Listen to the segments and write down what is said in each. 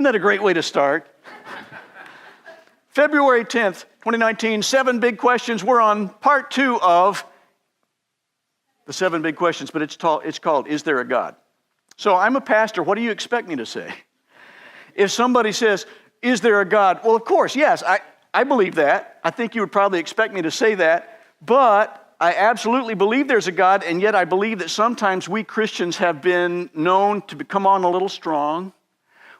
Isn't that a great way to start? February 10th, 2019, 7 big questions. We're on part 2 of the 7 big questions, but it's called, Is There a God? So I'm a pastor. What do you expect me to say? If somebody says, is there a God? Well, of course, yes, I believe that. I think you would probably expect me to say that, but I absolutely believe there's a God, and yet I believe that sometimes we Christians have been known to come on a little strong.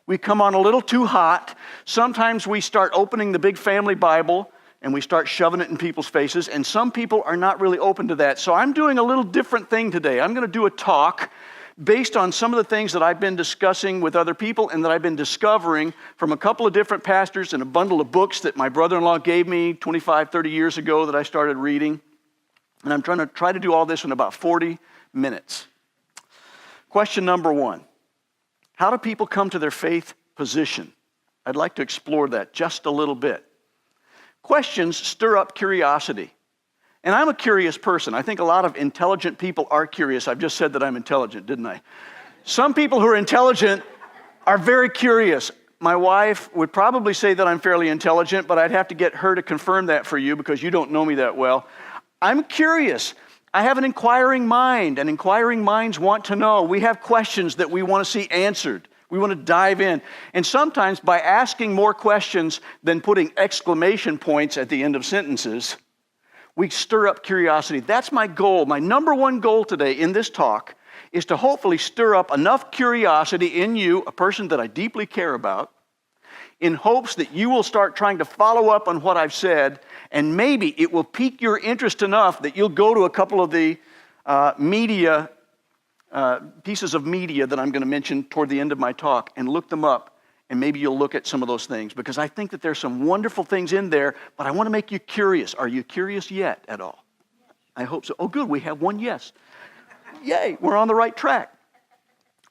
We come on a little too hot. Sometimes we start opening the big family Bible and we start shoving it in people's faces, and some people are not really open to that. So I'm doing a little different thing today. I'm going to do a talk based on some of the things that I've been discussing with other people and that I've been discovering from a couple of different pastors and a bundle of books that my brother-in-law gave me 25, 30 years ago that I started reading. And I'm try to do all this in about 40 minutes. Question number 1. How do people come to their faith position? I'd like to explore that just a little bit. Questions stir up curiosity. And I'm a curious person. I think a lot of intelligent people are curious. I've just said that I'm intelligent, didn't I? Some people who are intelligent are very curious. My wife would probably say that I'm fairly intelligent, but I'd have to get her to confirm that for you because you don't know me that well. I'm curious. I have an inquiring mind, and inquiring minds want to know. We have questions that we want to see answered. We want to dive in. And sometimes by asking more questions than putting exclamation points at the end of sentences, we stir up curiosity. That's my goal. My number 1 goal today in this talk is to hopefully stir up enough curiosity in you, a person that I deeply care about, in hopes that you will start trying to follow up on what I've said, and maybe it will pique your interest enough that you'll go to a couple of the pieces of media that I'm going to mention toward the end of my talk and look them up, and maybe you'll look at some of those things, because I think that there's some wonderful things in there, but I want to make you curious. Are you curious yet at all? I hope so. Oh, good, we have one yes. Yay, we're on the right track.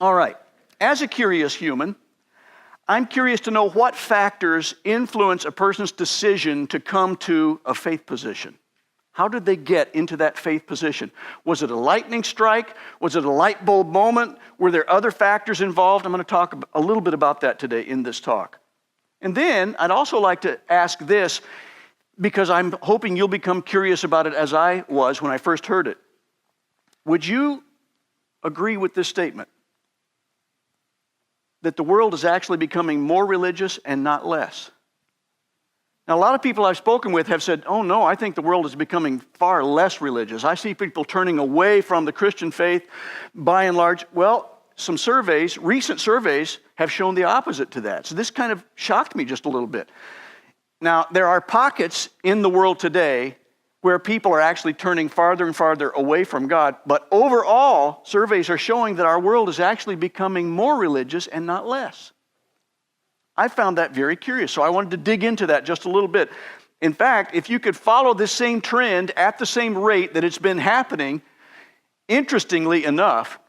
All right, as a curious human, I'm curious to know what factors influence a person's decision to come to a faith position. How did they get into that faith position? Was it a lightning strike? Was it a light bulb moment? Were there other factors involved? I'm going to talk a little bit about that today in this talk. And then I'd also like to ask this, because I'm hoping you'll become curious about it as I was when I first heard it. Would you agree with this statement? That the world is actually becoming more religious and not less. Now, a lot of people I've spoken with have said, oh no, I think the world is becoming far less religious. I see people turning away from the Christian faith by and large. Well, some surveys, recent surveys, have shown the opposite to that. So this kind of shocked me just a little bit. Now, there are pockets in the world today where people are actually turning farther and farther away from God. But overall, surveys are showing that our world is actually becoming more religious and not less. I found that very curious, so I wanted to dig into that just a little bit. In fact, if you could follow this same trend at the same rate that it's been happening, interestingly enough,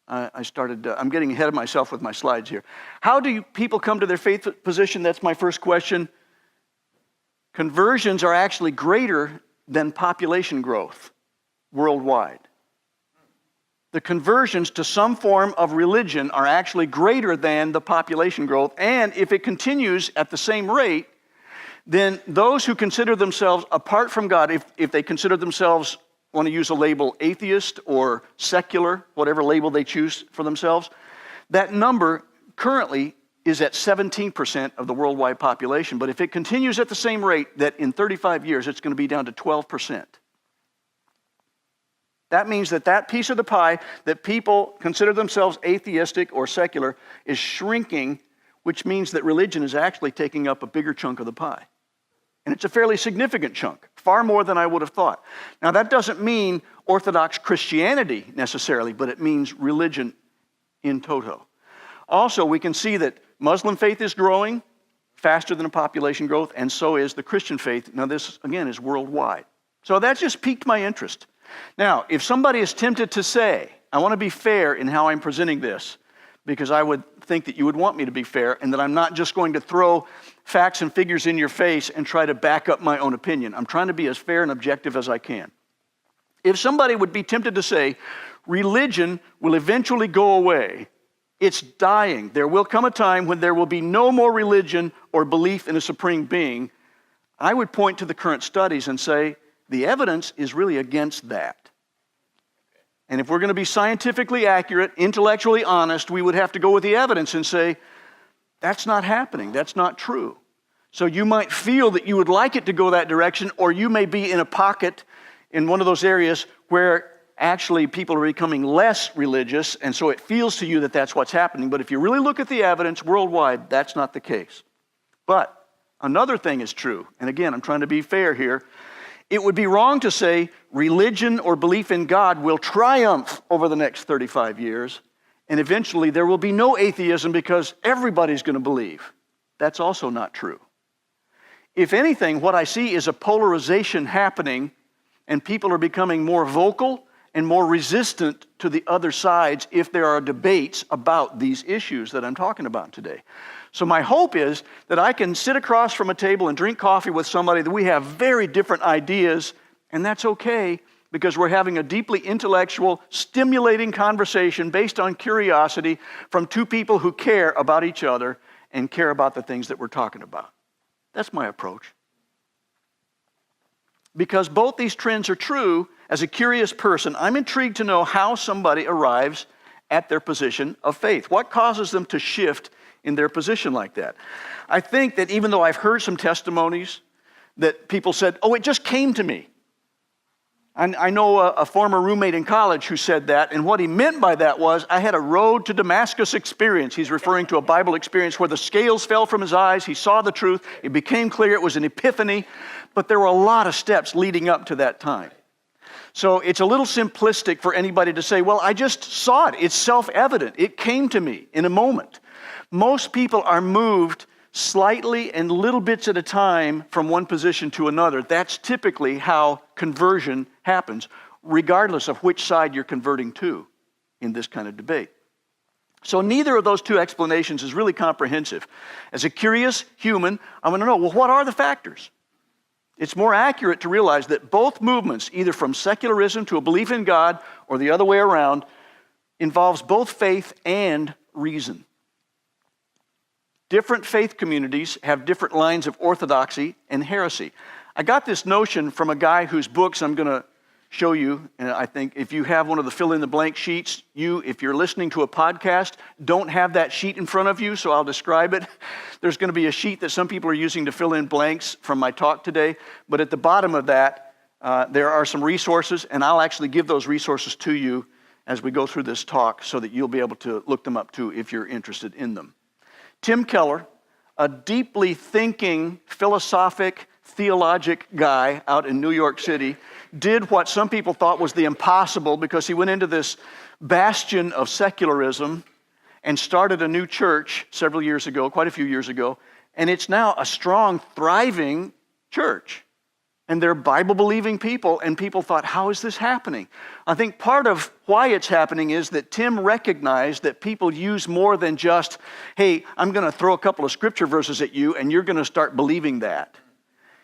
I'm getting ahead of myself with my slides here. How do people come to their faith position? That's my first question. Conversions are actually greater than population growth worldwide. The conversions to some form of religion are actually greater than the population growth. And if it continues at the same rate, then those who consider themselves apart from God, if they consider themselves, want to use a label, atheist or secular, whatever label they choose for themselves, that number currently is at 17% of the worldwide population. But if it continues at the same rate, that in 35 years, it's going to be down to 12%. That means that piece of the pie that people consider themselves atheistic or secular is shrinking, which means that religion is actually taking up a bigger chunk of the pie. And it's a fairly significant chunk, far more than I would have thought. Now, that doesn't mean Orthodox Christianity necessarily, but it means religion in toto. Also, we can see that Muslim faith is growing faster than the population growth, and so is the Christian faith. Now, this, again, is worldwide. So that just piqued my interest. Now, if somebody is tempted to say, I want to be fair in how I'm presenting this, because I would think that you would want me to be fair, and that I'm not just going to throw facts and figures in your face and try to back up my own opinion. I'm trying to be as fair and objective as I can. If somebody would be tempted to say, religion will eventually go away, It's dying. There will come a time when there will be no more religion or belief in a supreme being. I would point to the current studies and say the evidence is really against that. And if we're going to be scientifically accurate, intellectually honest, we would have to go with the evidence and say, that's not happening. That's not true. So you might feel that you would like it to go that direction, or you may be in a pocket in one of those areas where actually people are becoming less religious, and so it feels to you that that's what's happening. But if you really look at the evidence worldwide, that's not the case. But another thing is true, and again, I'm trying to be fair here. It would be wrong to say religion or belief in God will triumph over the next 35 years, and eventually there will be no atheism because everybody's going to believe. That's also not true. If anything, what I see is a polarization happening, and people are becoming more vocal and more resistant to the other sides if there are debates about these issues that I'm talking about today. So my hope is that I can sit across from a table and drink coffee with somebody that we have very different ideas, and that's okay because we're having a deeply intellectual, stimulating conversation based on curiosity from two people who care about each other and care about the things that we're talking about. That's my approach. Because both these trends are true, as a curious person, I'm intrigued to know how somebody arrives at their position of faith. What causes them to shift in their position like that? I think that even though I've heard some testimonies that people said, oh, it just came to me. And I know a former roommate in college who said that, and what he meant by that was, I had a road to Damascus experience. He's referring to a Bible experience where the scales fell from his eyes, he saw the truth, it became clear, it was an epiphany, but there were a lot of steps leading up to that time. So it's a little simplistic for anybody to say, well, I just saw it, it's self-evident, it came to me in a moment. Most people are moved slightly and little bits at a time from one position to another. That's typically how conversion happens, regardless of which side you're converting to in this kind of debate. So neither of those two explanations is really comprehensive. As a curious human, I want to know, well, what are the factors? It's more accurate to realize that both movements, either from secularism to a belief in God or the other way around, involves both faith and reason. Different faith communities have different lines of orthodoxy and heresy. I got this notion from a guy whose books I'm going to show you, and I think if you have one of the fill-in-the-blank sheets, if you're listening to a podcast, don't have that sheet in front of you, so I'll describe it. There's going to be a sheet that some people are using to fill in blanks from my talk today, but at the bottom of that, there are some resources, and I'll actually give those resources to you as we go through this talk so that you'll be able to look them up too if you're interested in them. Tim Keller, a deeply thinking, philosophic, theologic guy out in New York City, did what some people thought was the impossible because he went into this bastion of secularism and started a new church several years ago, quite a few years ago, and it's now a strong, thriving church. And they're Bible-believing people, and people thought, how is this happening? I think part of why it's happening is that Tim recognized that people use more than just, hey, I'm going to throw a couple of scripture verses at you, and you're going to start believing that.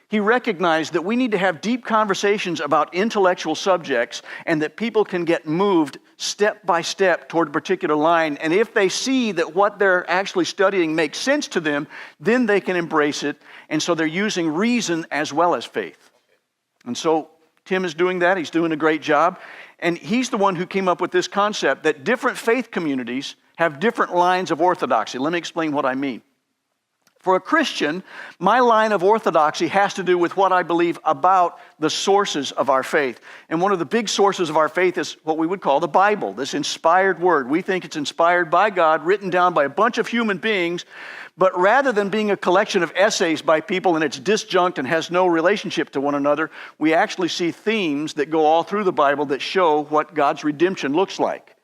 He recognized that we need to have deep conversations about intellectual subjects, and that people can get moved step by step toward a particular line. And if they see that what they're actually studying makes sense to them, then they can embrace it. And so they're using reason as well as faith. And so Tim is doing that. He's doing a great job. And he's the one who came up with this concept that different faith communities have different lines of orthodoxy. Let me explain what I mean. For a Christian, my line of orthodoxy has to do with what I believe about the sources of our faith. And one of the big sources of our faith is what we would call the Bible, this inspired word. We think it's inspired by God, written down by a bunch of human beings, but rather than being a collection of essays by people and it's disjunct and has no relationship to one another, we actually see themes that go all through the Bible that show what God's redemption looks like.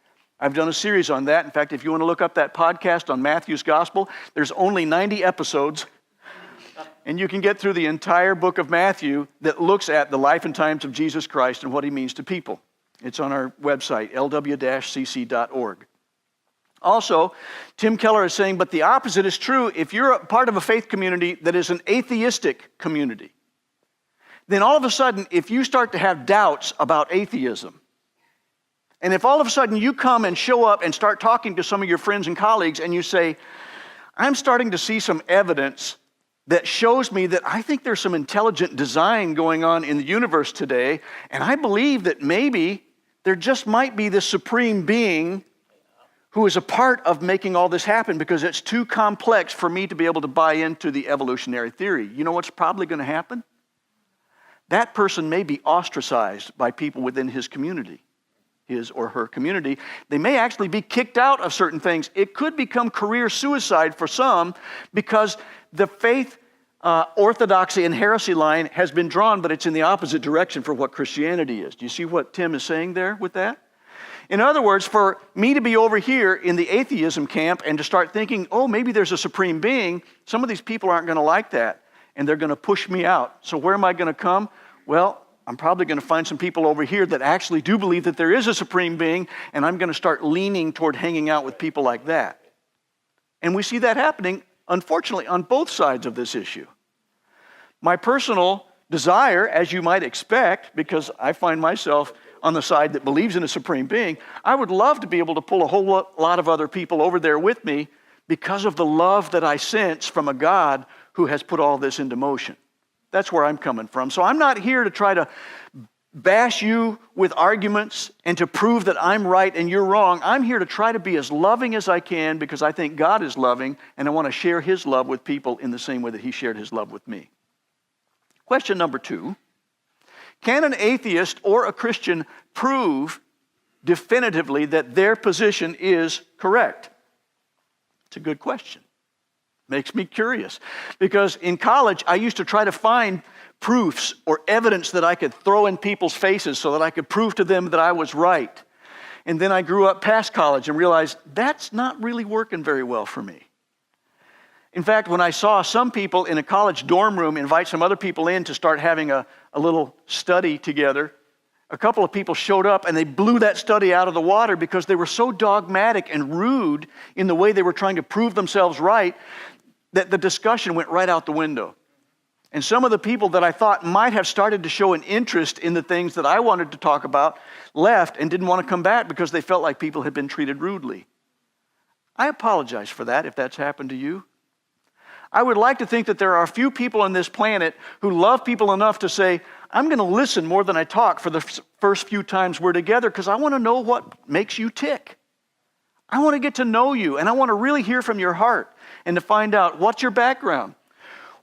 I've done a series on that. In fact, if you want to look up that podcast on Matthew's Gospel, there's only 90 episodes, and you can get through the entire book of Matthew that looks at the life and times of Jesus Christ and what he means to people. It's on our website, lw-cc.org. Also, Tim Keller is saying, but the opposite is true. If you're a part of a faith community that is an atheistic community, then all of a sudden, if you start to have doubts about atheism, And if all of a sudden you come and show up and start talking to some of your friends and colleagues and you say, I'm starting to see some evidence that shows me that I think there's some intelligent design going on in the universe today, and I believe that maybe there just might be this supreme being who is a part of making all this happen because it's too complex for me to be able to buy into the evolutionary theory. You know what's probably going to happen? That person may be ostracized by people within his community, his or her community. They may actually be kicked out of certain things. It could become career suicide for some because the faith orthodoxy and heresy line has been drawn, but it's in the opposite direction for what Christianity is. Do you see what Tim is saying there with that? In other words, for me to be over here in the atheism camp and to start thinking, oh, maybe there's a supreme being, some of these people aren't going to like that, and they're going to push me out. So where am I going to come? Well, I'm probably going to find some people over here that actually do believe that there is a supreme being, and I'm going to start leaning toward hanging out with people like that. And we see that happening, unfortunately, on both sides of this issue. My personal desire, as you might expect, because I find myself on the side that believes in a supreme being, I would love to be able to pull a whole lot of other people over there with me because of the love that I sense from a God who has put all this into motion. That's where I'm coming from. So I'm not here to try to bash you with arguments and to prove that I'm right and you're wrong. I'm here to try to be as loving as I can because I think God is loving and I want to share His love with people in the same way that He shared His love with me. Question number 2. Can an atheist or a Christian prove definitively that their position is correct? It's a good question. Makes me curious. Because in college, I used to try to find proofs or evidence that I could throw in people's faces so that I could prove to them that I was right. And then I grew up past college and realized that's not really working very well for me. In fact, when I saw some people in a college dorm room invite some other people in to start having a little study together, a couple of people showed up and they blew that study out of the water because they were so dogmatic and rude in the way they were trying to prove themselves right that the discussion went right out the window. And some of the people that I thought might have started to show an interest in the things that I wanted to talk about left and didn't want to come back because they felt like people had been treated rudely. I apologize for that if that's happened to you. I would like to think that there are a few people on this planet who love people enough to say, I'm going to listen more than I talk for the first few times we're together because I want to know what makes you tick. I want to get to know you, and I want to really hear from your heart and to find out what's your background.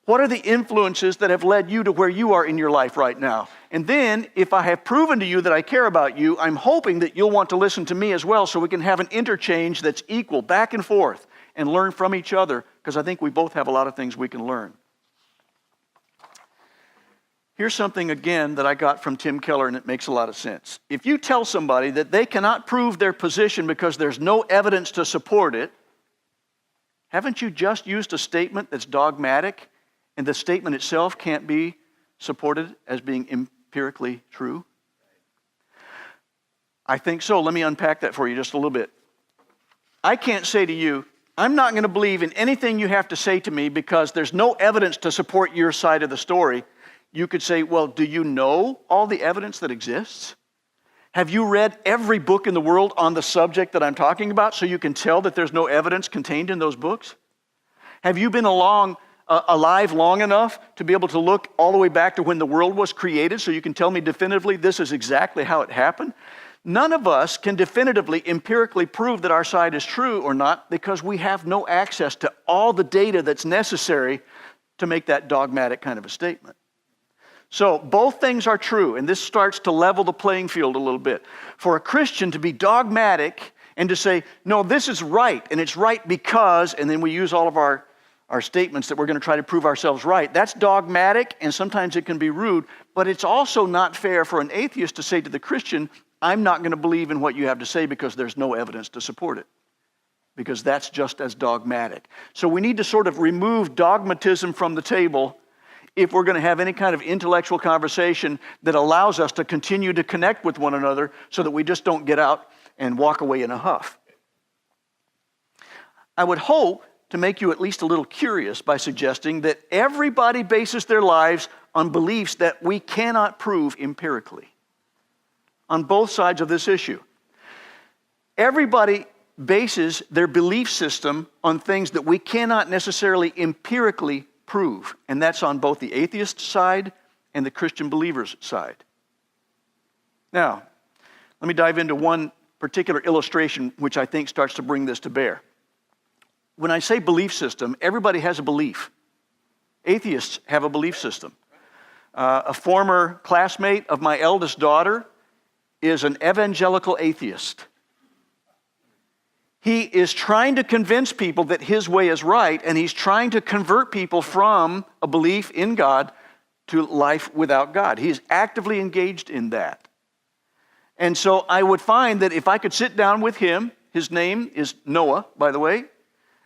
What are the influences that have led you to where you are in your life right now? And then, if I have proven to you that I care about you, I'm hoping that you'll want to listen to me as well so we can have an interchange that's equal, back and forth, and learn from each other, because I think we both have a lot of things we can learn. Here's something, again, that I got from Tim Keller, and it makes a lot of sense. If you tell somebody that they cannot prove their position because there's no evidence to support it, haven't you just used a statement that's dogmatic, and the statement itself can't be supported as being empirically true? I think so. Let me unpack that for you just a little bit. I can't say to you, I'm not going to believe in anything you have to say to me because there's no evidence to support your side of the story. You could say, well, do you know all the evidence that exists? Have you read every book in the world on the subject that I'm talking about so you can tell that there's no evidence contained in those books? Have you been alive long enough to be able to look all the way back to when the world was created so you can tell me definitively this is exactly how it happened? None of us can definitively, empirically prove that our side is true or not because we have no access to all the data that's necessary to make that dogmatic kind of a statement. So both things are true, and this starts to level the playing field a little bit. For a Christian to be dogmatic and to say, no, this is right, and it's right because, and then we use all of our statements that we're going to try to prove ourselves right, that's dogmatic, and sometimes it can be rude, but it's also not fair for an atheist to say to the Christian, I'm not going to believe in what you have to say because there's no evidence to support it, because that's just as dogmatic. So we need to sort of remove dogmatism from the table if we're going to have any kind of intellectual conversation that allows us to continue to connect with one another so that we just don't get out and walk away in a huff. I would hope to make you at least a little curious by suggesting that everybody bases their lives on beliefs that we cannot prove empirically on both sides of this issue. Everybody bases their belief system on things that we cannot necessarily empirically prove, and that's on both the atheist side and the Christian believer's side. Now, let me dive into one particular illustration which I think starts to bring this to bear. When I say belief system, everybody has a belief. Atheists have a belief system. A former classmate of my eldest daughter is an evangelical atheist. He is trying to convince people that his way is right, and he's trying to convert people from a belief in God to life without God. He is actively engaged in that. And so I would find that if I could sit down with him, his name is Noah, by the way.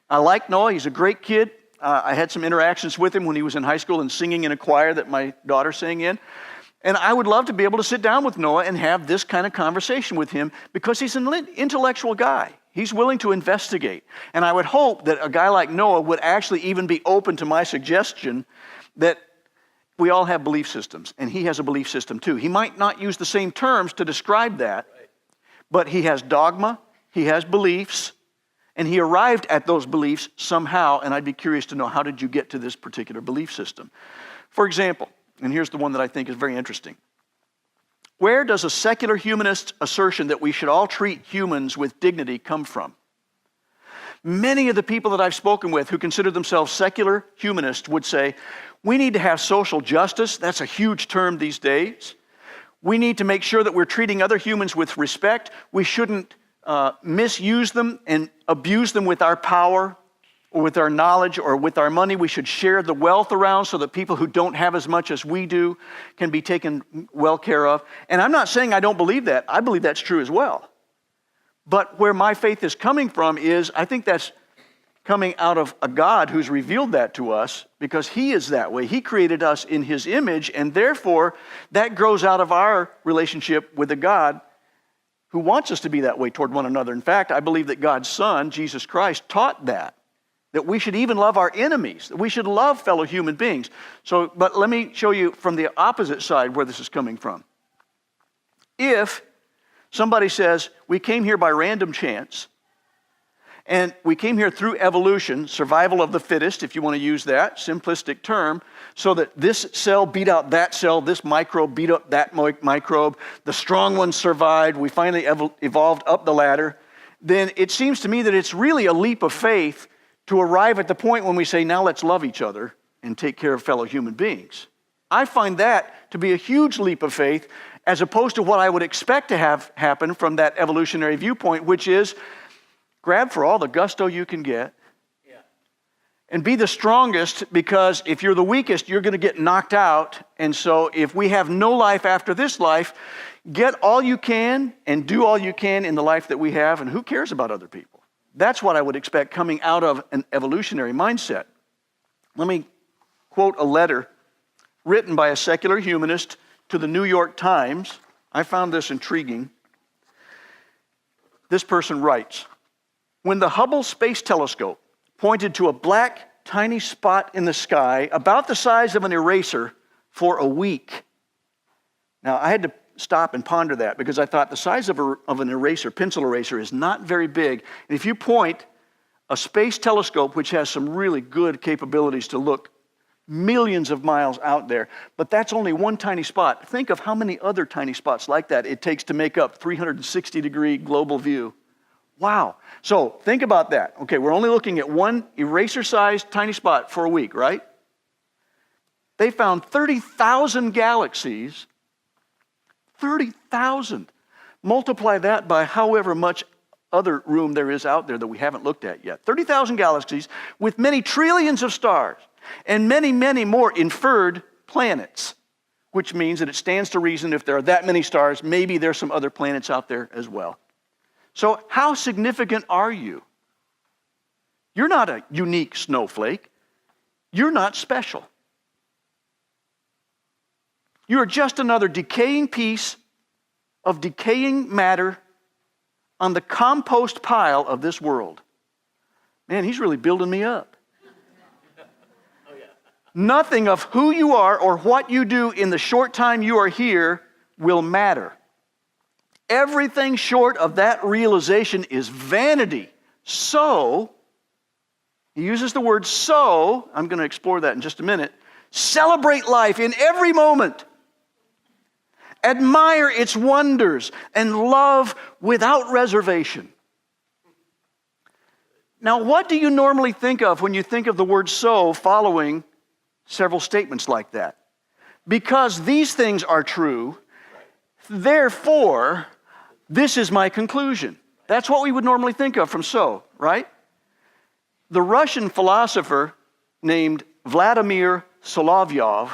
I like Noah. He's a great kid. I had some interactions with him when he was in high school and singing in a choir that my daughter sang in. And I would love to be able to sit down with Noah and have this kind of conversation with him because he's an intellectual guy. He's willing to investigate. And I would hope that a guy like Noah would actually even be open to my suggestion that we all have belief systems, and he has a belief system too. He might not use the same terms to describe that, but he has dogma, he has beliefs, and he arrived at those beliefs somehow, and I'd be curious to know, how did you get to this particular belief system? For example, and here's the one that I think is very interesting. Where does a secular humanist assertion that we should all treat humans with dignity come from? Many of the people that I've spoken with who consider themselves secular humanists would say, we need to have social justice. That's a huge term these days. We need to make sure that we're treating other humans with respect. We shouldn't misuse them and abuse them with our power or with our knowledge or with our money. We should share the wealth around so that people who don't have as much as we do can be taken well care of. And I'm not saying I don't believe that. I believe that's true as well. But where my faith is coming from is, I think that's coming out of a God who's revealed that to us because He is that way. He created us in His image, and therefore that grows out of our relationship with a God who wants us to be that way toward one another. In fact, I believe that God's Son, Jesus Christ, taught that we should even love our enemies, that we should love fellow human beings. But let me show you from the opposite side where this is coming from. If somebody says, we came here by random chance, and we came here through evolution, survival of the fittest, if you want to use that simplistic term, so that this cell beat out that cell, this microbe beat up that microbe, the strong ones survived, we finally evolved up the ladder, then it seems to me that it's really a leap of faith to arrive at the point when we say, now let's love each other and take care of fellow human beings. I find that to be a huge leap of faith as opposed to what I would expect to have happen from that evolutionary viewpoint, which is grab for all the gusto you can get and be the strongest, because if you're the weakest, you're going to get knocked out. And so if we have no life after this life, get all you can and do all you can in the life that we have, and who cares about other people? That's what I would expect coming out of an evolutionary mindset. Let me quote a letter written by a secular humanist to the New York Times. I found this intriguing. This person writes, when the Hubble Space Telescope pointed to a black, tiny spot in the sky about the size of an eraser for a week. Now, I had to stop and ponder that because I thought the size of an eraser, pencil eraser, is not very big. And if you point a space telescope, which has some really good capabilities to look millions of miles out there, but that's only one tiny spot. Think of how many other tiny spots like that it takes to make up 360-degree global view. Wow. So think about that. Okay, we're only looking at one eraser-sized tiny spot for a week, right? They found 30,000 galaxies. 30,000. Multiply that by however much other room there is out there that we haven't looked at yet. 30,000 galaxies with many trillions of stars and many, many more inferred planets, which means that it stands to reason if there are that many stars, maybe there's some other planets out there as well. So how significant are you? You're not a unique snowflake. You're not special. You're just another decaying piece of decaying matter on the compost pile of this world. Man, he's really building me up. Nothing of who you are or what you do in the short time you are here will matter. Everything short of that realization is vanity. So, he uses the word so, I'm going to explore that in just a minute. Celebrate life in every moment. Admire its wonders and love without reservation. Now, what do you normally think of when you think of the word so following several statements like that? Because these things are true, therefore, this is my conclusion. That's what we would normally think of from so, right? The Russian philosopher named Vladimir Solovyov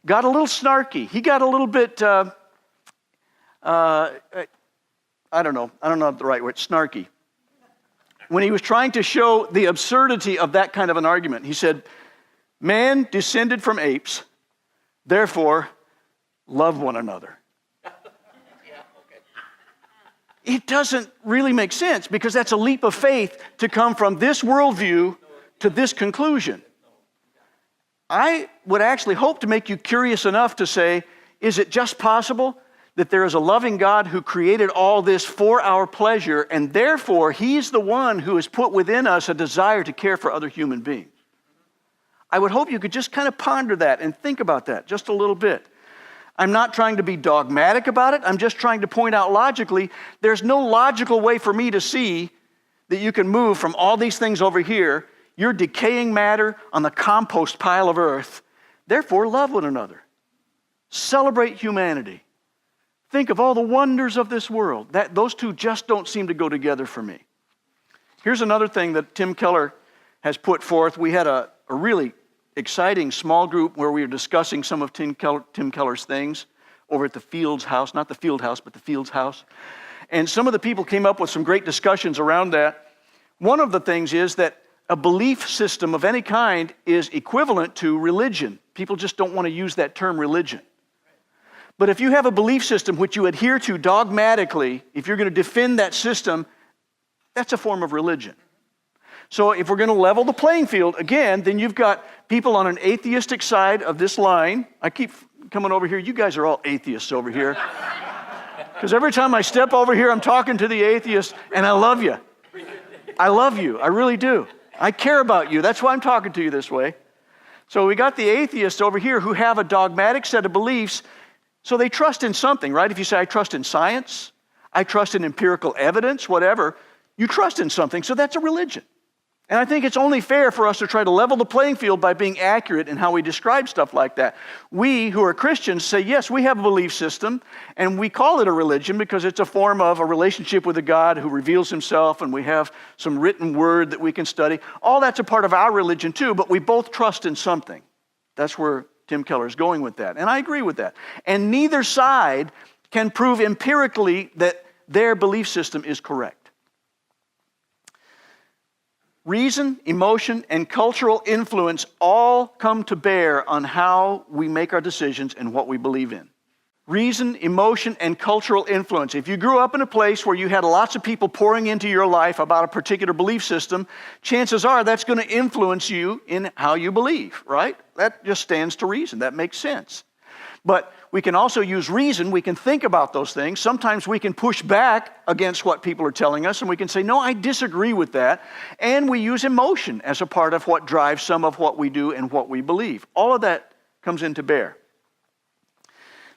got a little snarky. He got a little bit, I don't know the right word, snarky. When he was trying to show the absurdity of that kind of an argument, he said, man descended from apes, therefore love one another. It doesn't really make sense because that's a leap of faith to come from this worldview to this conclusion. I would actually hope to make you curious enough to say, is it just possible that there is a loving God who created all this for our pleasure, and therefore He's the one who has put within us a desire to care for other human beings? I would hope you could just kind of ponder that and think about that just a little bit. I'm not trying to be dogmatic about it. I'm just trying to point out logically, there's no logical way for me to see that you can move from all these things over here. You're decaying matter on the compost pile of earth. Therefore, love one another. Celebrate humanity. Think of all the wonders of this world. Those two just don't seem to go together for me. Here's another thing that Tim Keller has put forth. We had a really exciting small group where we were discussing some of Tim Keller's things over at the Fields House, not the Field House, but the Fields House. And some of the people came up with some great discussions around that. One of the things is that a belief system of any kind is equivalent to religion. People just don't want to use that term religion. But if you have a belief system which you adhere to dogmatically, if you're going to defend that system, that's a form of religion. So if we're going to level the playing field, again, then you've got people on an atheistic side of this line. I keep coming over here. You guys are all atheists over here. Because every time I step over here, I'm talking to the atheist, and I love you. I love you. I really do. I care about you. That's why I'm talking to you this way. So we got the atheists over here who have a dogmatic set of beliefs, so they trust in something, right? If you say, I trust in science, I trust in empirical evidence, whatever, you trust in something, so that's a religion. And I think it's only fair for us to try to level the playing field by being accurate in how we describe stuff like that. We who are Christians say, yes, we have a belief system, and we call it a religion because it's a form of a relationship with a God who reveals Himself, and we have some written word that we can study. All that's a part of our religion too, but we both trust in something. That's where Tim Keller is going with that, and I agree with that. And neither side can prove empirically that their belief system is correct. Reason, emotion, and cultural influence all come to bear on how we make our decisions and what we believe in. Reason, emotion, and cultural influence. If you grew up in a place where you had lots of people pouring into your life about a particular belief system, chances are that's going to influence you in how you believe, right? That just stands to reason. That makes sense. But we can also use reason. We can think about those things. Sometimes we can push back against what people are telling us, and we can say, no, I disagree with that. And we use emotion as a part of what drives some of what we do and what we believe. All of that comes into bear.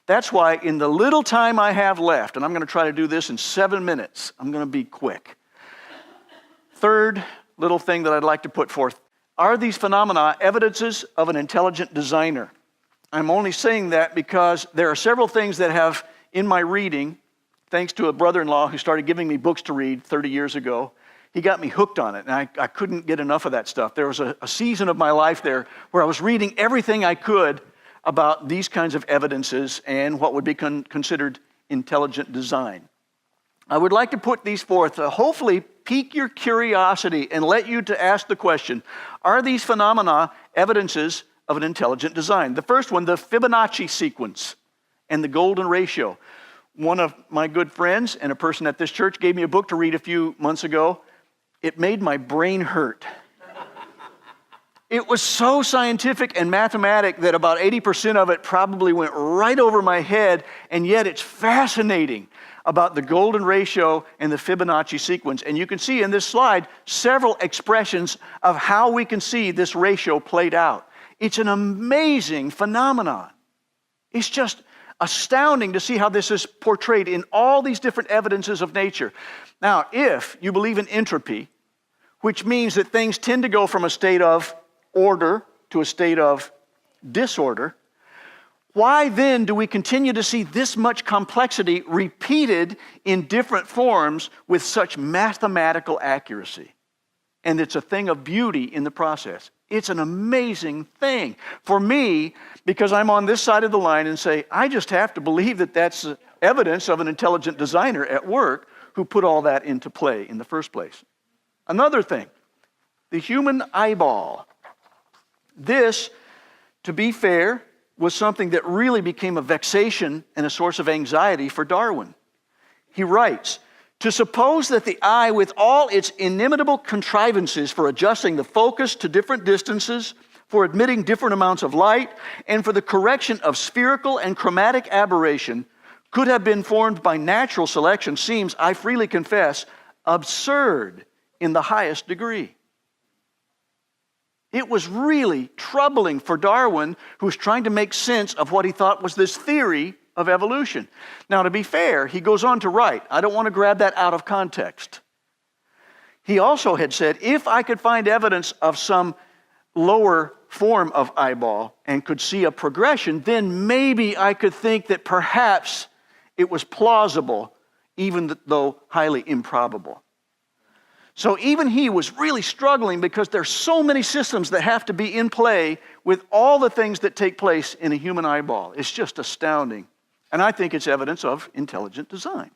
That's why in the little time I have left, and I'm going to try to do this in 7 minutes, I'm going to be quick. Third little thing that I'd like to put forth. Are these phenomena evidences of an intelligent designer? I'm only saying that because there are several things that have, in my reading, thanks to a brother-in-law who started giving me books to read 30 years ago, he got me hooked on it, and I couldn't get enough of that stuff. There was a season of my life there where I was reading everything I could about these kinds of evidences and what would be considered intelligent design. I would like to put these forth to hopefully pique your curiosity and let you to ask the question, are these phenomena evidences of an intelligent design? The first one, the Fibonacci sequence and the golden ratio. One of my good friends and a person at this church gave me a book to read a few months ago. It made my brain hurt. It was so scientific and mathematic that about 80% of it probably went right over my head, and yet it's fascinating. about the golden ratio and the Fibonacci sequence. And you can see in this slide several expressions of how we can see this ratio played out. It's an amazing phenomenon. It's just astounding to see how this is portrayed in all these different evidences of nature. Now, if you believe in entropy, which means that things tend to go from a state of order to a state of disorder, why then do we continue to see this much complexity repeated in different forms with such mathematical accuracy? And it's a thing of beauty in the process. It's an amazing thing. For me, because I'm on this side of the line and say, I just have to believe that that's evidence of an intelligent designer at work who put all that into play in the first place. Another thing, the human eyeball. This, to be fair, was something that really became a vexation and a source of anxiety for Darwin. He writes, to suppose that the eye, with all its inimitable contrivances for adjusting the focus to different distances, for admitting different amounts of light, and for the correction of spherical and chromatic aberration, could have been formed by natural selection seems, I freely confess, absurd in the highest degree. It was really troubling for Darwin, who was trying to make sense of what he thought was this theory of evolution. Now, to be fair, he goes on to write, I don't want to grab that out of context. He also had said, if I could find evidence of some lower form of eyeball and could see a progression, then maybe I could think that perhaps it was plausible, even though highly improbable. So even he was really struggling because there's so many systems that have to be in play with all the things that take place in a human eyeball. It's just astounding. And I think it's evidence of intelligent design.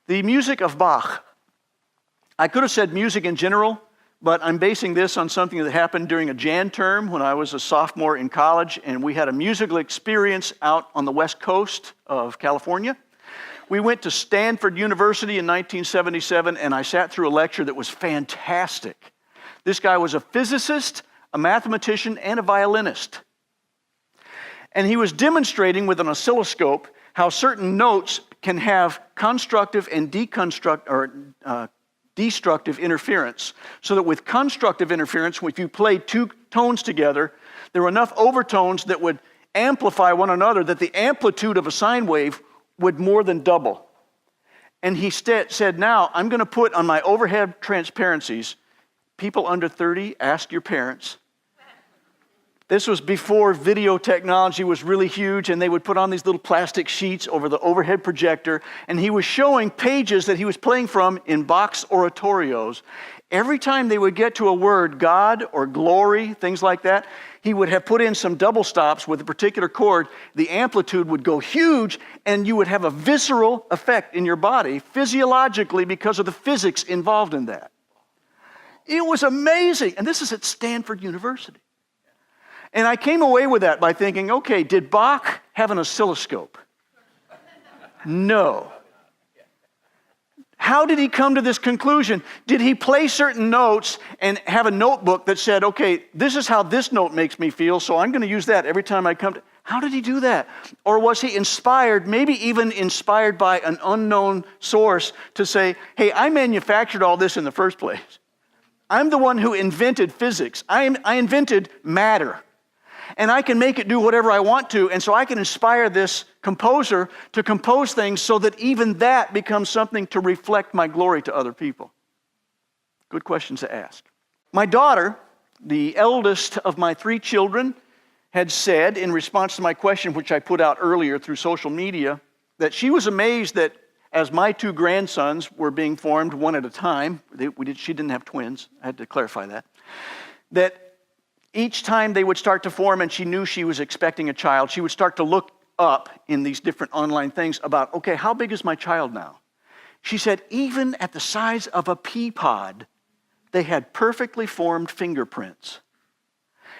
The music of Bach. I could have said music in general, but I'm basing this on something that happened during a Jan term when I was a sophomore in college, and we had a musical experience out on the west coast of California. We went to Stanford University in 1977, and I sat through a lecture that was fantastic. This guy was a physicist, a mathematician, and a violinist. And he was demonstrating with an oscilloscope how certain notes can have constructive and destructive interference. So that with constructive interference, if you played two tones together, there were enough overtones that would amplify one another that the amplitude of a sine wave would more than double. And he said, now I'm going to put on my overhead transparencies, people under 30, ask your parents. This was before video technology was really huge, and they would put on these little plastic sheets over the overhead projector, and he was showing pages that he was playing from in Bach's oratorios. Every time they would get to a word, God or glory, things like that, he would have put in some double stops with a particular chord. The amplitude would go huge, and you would have a visceral effect in your body, physiologically, because of the physics involved in that. It was amazing, and this is at Stanford University. And I came away with that by thinking, okay, did Bach have an oscilloscope? No. How did he come to this conclusion? Did he play certain notes and have a notebook that said, okay, this is how this note makes me feel, so I'm going to use that every time I come to... How did he do that? Or was he inspired, maybe even inspired by an unknown source to say, hey, I manufactured all this in the first place. I'm the one who invented physics. I invented matter. And I can make it do whatever I want to, and so I can inspire this composer to compose things so that even that becomes something to reflect my glory to other people. Good questions to ask. My daughter, the eldest of my 3 children, had said in response to my question, which I put out earlier through social media, that she was amazed that as my 2 grandsons were being formed one at a time, she didn't have twins, I had to clarify that each time they would start to form and she knew she was expecting a child, she would start to look up in these different online things about, okay, how big is my child now? She said, even at the size of a pea pod, they had perfectly formed fingerprints.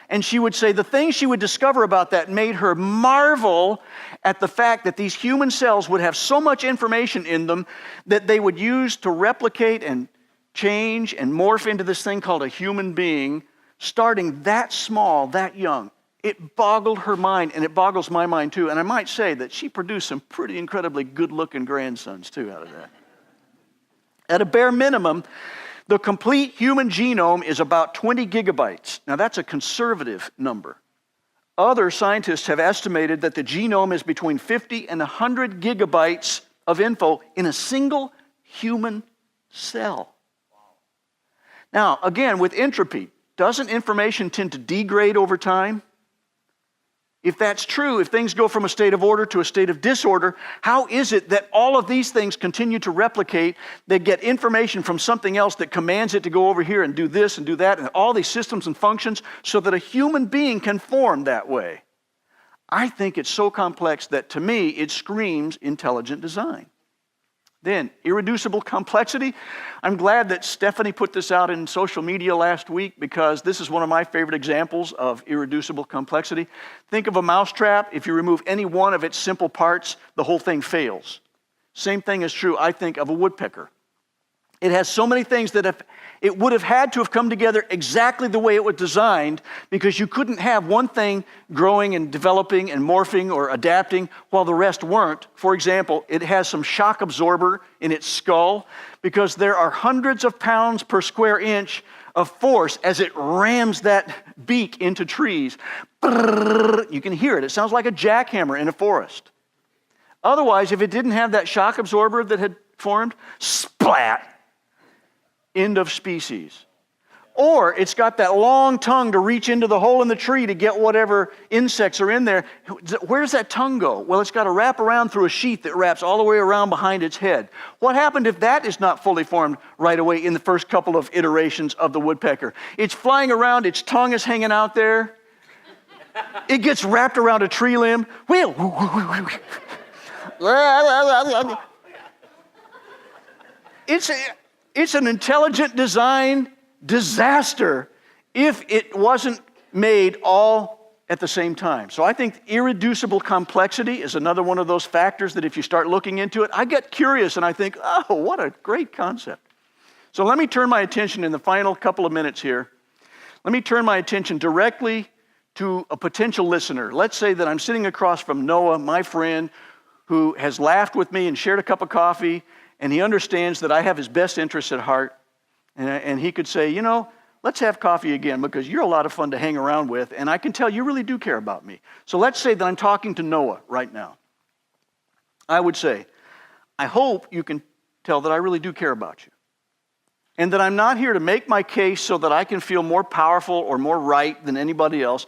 And she would say the things she would discover about that made her marvel at the fact that these human cells would have so much information in them that they would use to replicate and change and morph into this thing called a human being, starting that small, that young. It boggled her mind, and it boggles my mind too. And I might say that she produced some pretty incredibly good-looking grandsons too out of that. At a bare minimum, the complete human genome is about 20 gigabytes. Now that's a conservative number. Other scientists have estimated that the genome is between 50 and 100 gigabytes of info in a single human cell. Now, again, with entropy, doesn't information tend to degrade over time? If that's true, if things go from a state of order to a state of disorder, how is it that all of these things continue to replicate? They get information from something else that commands it to go over here and do this and do that, and all these systems and functions so that a human being can form that way. I think it's so complex that to me it screams intelligent design. Then, irreducible complexity. I'm glad that Stephanie put this out in social media last week because this is one of my favorite examples of irreducible complexity. Think of a mousetrap. If you remove any one of its simple parts, the whole thing fails. Same thing is true, I think, of a woodpecker. It has so many things that it would have had to have come together exactly the way it was designed because you couldn't have one thing growing and developing and morphing or adapting while the rest weren't. For example, it has some shock absorber in its skull because there are hundreds of pounds per square inch of force as it rams that beak into trees. You can hear it. It sounds like a jackhammer in a forest. Otherwise, if it didn't have that shock absorber that had formed, splat! End of species. Or it's got that long tongue to reach into the hole in the tree to get whatever insects are in there. Where does that tongue go? Well, it's got to wrap around through a sheath that wraps all the way around behind its head. What happened if that is not fully formed right away in the first couple of iterations of the woodpecker? It's flying around, its tongue is hanging out there. It gets wrapped around a tree limb. It's an intelligent design disaster if it wasn't made all at the same time. So I think irreducible complexity is another one of those factors that if you start looking into it, I get curious and I think, oh, what a great concept. So let me turn my attention in the final couple of minutes here. Let me turn my attention directly to a potential listener. Let's say that I'm sitting across from Noah, my friend, who has laughed with me and shared a cup of coffee, and he understands that I have his best interests at heart. And he could say, you know, let's have coffee again because you're a lot of fun to hang around with, and I can tell you really do care about me. So let's say that I'm talking to Noah right now. I would say, I hope you can tell that I really do care about you. And that I'm not here to make my case so that I can feel more powerful or more right than anybody else.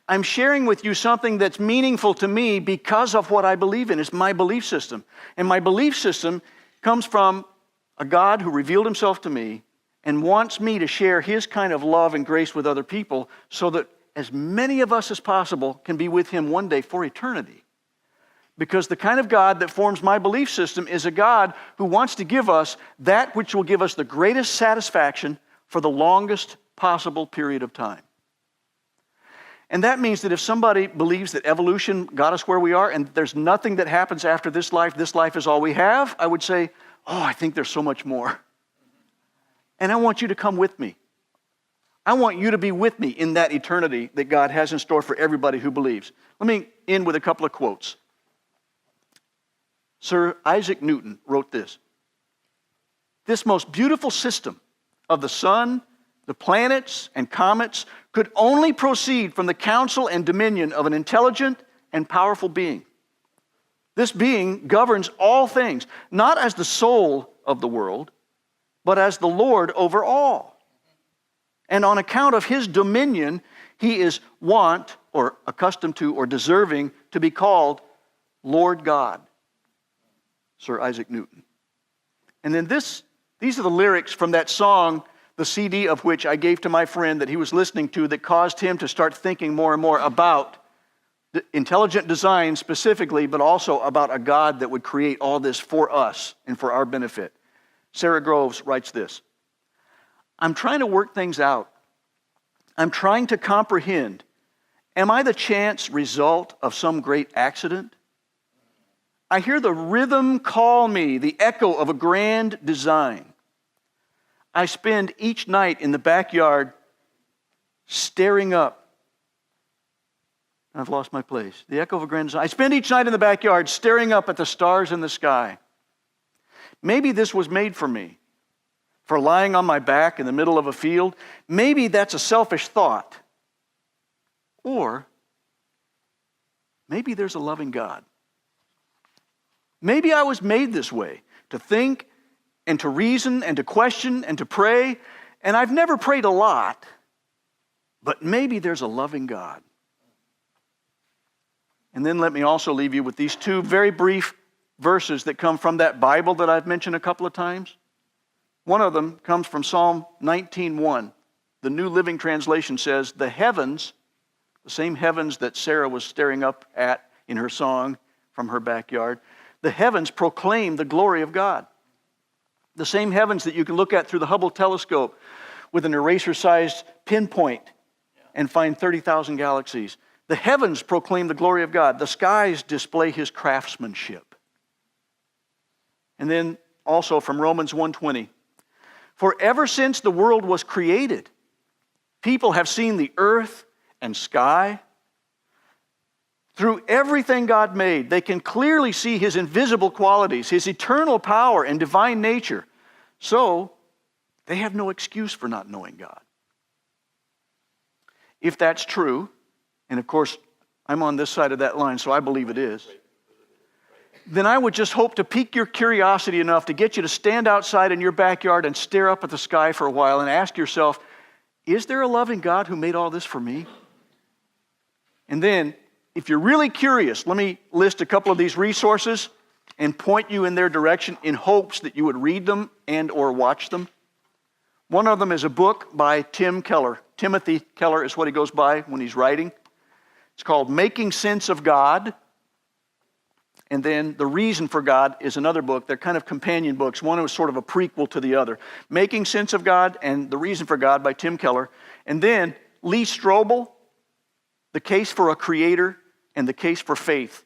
I'm sharing with you something that's meaningful to me because of what I believe in. It's my belief system. And my belief system comes from a God who revealed himself to me and wants me to share his kind of love and grace with other people so that as many of us as possible can be with him one day for eternity. Because the kind of God that forms my belief system is a God who wants to give us that which will give us the greatest satisfaction for the longest possible period of time. And that means that if somebody believes that evolution got us where we are and there's nothing that happens after this life is all we have, I would say, oh, I think there's so much more. And I want you to come with me. I want you to be with me in that eternity that God has in store for everybody who believes. Let me end with a couple of quotes. Sir Isaac Newton wrote this. This most beautiful system of the sun, the planets, and comets could only proceed from the counsel and dominion of an intelligent and powerful being. This being governs all things, not as the soul of the world, but as the Lord over all. And on account of his dominion, he is wont, or accustomed to, or deserving to be called Lord God. Sir Isaac Newton. And then these are the lyrics from that song, the CD of which I gave to my friend that he was listening to, that caused him to start thinking more and more about the intelligent design specifically, but also about a God that would create all this for us and for our benefit. Sarah Groves writes this: I'm trying to work things out. I'm trying to comprehend. Am I the chance result of some great accident? I hear the rhythm call me, the echo of a grand design. I spend each night in the backyard staring up I've lost my place. The echo of a grand design. I spend each night in the backyard staring up at the stars in the sky. Maybe this was made for me, for lying on my back in the middle of a field. Maybe that's a selfish thought. Or maybe there's a loving God. Maybe I was made this way, to think and to reason and to question and to pray. And I've never prayed a lot, but maybe there's a loving God. And then let me also leave you with these two very brief verses that come from that Bible that I've mentioned a couple of times. One of them comes from Psalm 19:1. The New Living Translation says, the heavens, the same heavens that Sarah was staring up at in her song from her backyard, the heavens proclaim the glory of God. The same heavens that you can look at through the Hubble telescope with an eraser-sized pinpoint and find 30,000 galaxies. The heavens proclaim the glory of God. The skies display His craftsmanship. And then also from Romans 1:20. For ever since the world was created, people have seen the earth and sky. Through everything God made, they can clearly see His invisible qualities, His eternal power and divine nature. So, they have no excuse for not knowing God. If that's true, and of course, I'm on this side of that line, so I believe it is, then I would just hope to pique your curiosity enough to get you to stand outside in your backyard and stare up at the sky for a while and ask yourself, is there a loving God who made all this for me? And then, if you're really curious, let me list a couple of these resources and point you in their direction in hopes that you would read them and or watch them. One of them is a book by Tim Keller. Timothy Keller is what he goes by when he's writing. It's called Making Sense of God. And then The Reason for God is another book. They're kind of companion books. One was sort of a prequel to the other. Making Sense of God and The Reason for God by Tim Keller. And then Lee Strobel, The Case for a Creator and The Case for Faith.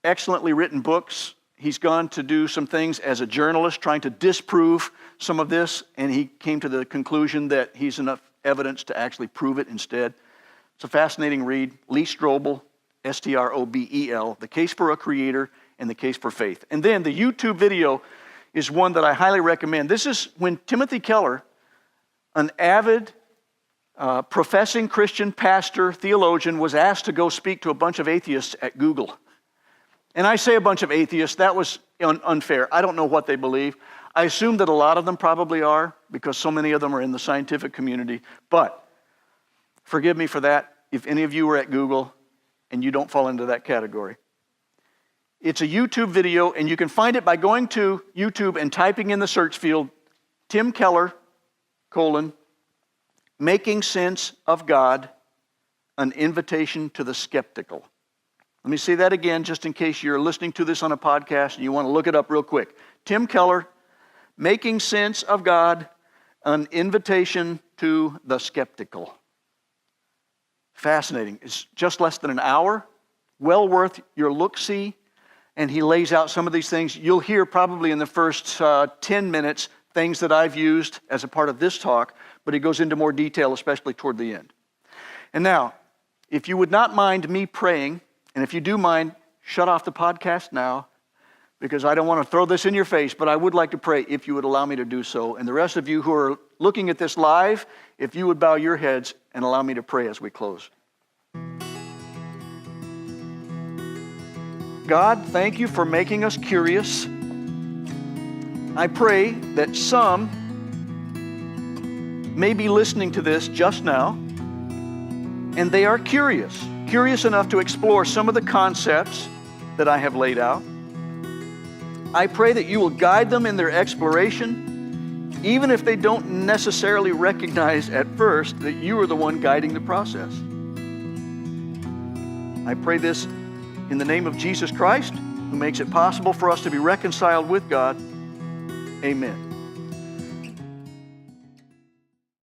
Excellently written books. He's gone to do some things as a journalist trying to disprove some of this, and he came to the conclusion that he's enough evidence to actually prove it instead. It's a fascinating read. Lee Strobel, Strobel, The Case for a Creator and The Case for Faith. And then the YouTube video is one that I highly recommend. This is when Timothy Keller, an avid professing Christian pastor, theologian, was asked to go speak to a bunch of atheists at Google. And I say a bunch of atheists, that was unfair. I don't know what they believe. I assume that a lot of them probably are, because so many of them are in the scientific community. But forgive me for that if any of you were at Google and you don't fall into that category. It's a YouTube video, and you can find it by going to YouTube and typing in the search field, Tim Keller, Making Sense of God, an Invitation to the Skeptical. Let me say that again, just in case you're listening to this on a podcast and you want to look it up real quick. Tim Keller, Making Sense of God, an Invitation to the Skeptical. Fascinating. It's just less than an hour, well worth your look-see, and he lays out some of these things. You'll hear probably in the first 10 minutes things that I've used as a part of this talk, but he goes into more detail, especially toward the end. And now, if you would not mind me praying, and if you do mind, shut off the podcast now, because I don't want to throw this in your face, but I would like to pray if you would allow me to do so. And the rest of you who are looking at this live, if you would bow your heads and allow me to pray as we close. God, thank you for making us curious. I pray that some may be listening to this just now, and they are curious enough to explore some of the concepts that I have laid out. I pray that you will guide them in their exploration, even if they don't necessarily recognize at first that you are the one guiding the process. I pray this in the name of Jesus Christ, who makes it possible for us to be reconciled with God. Amen.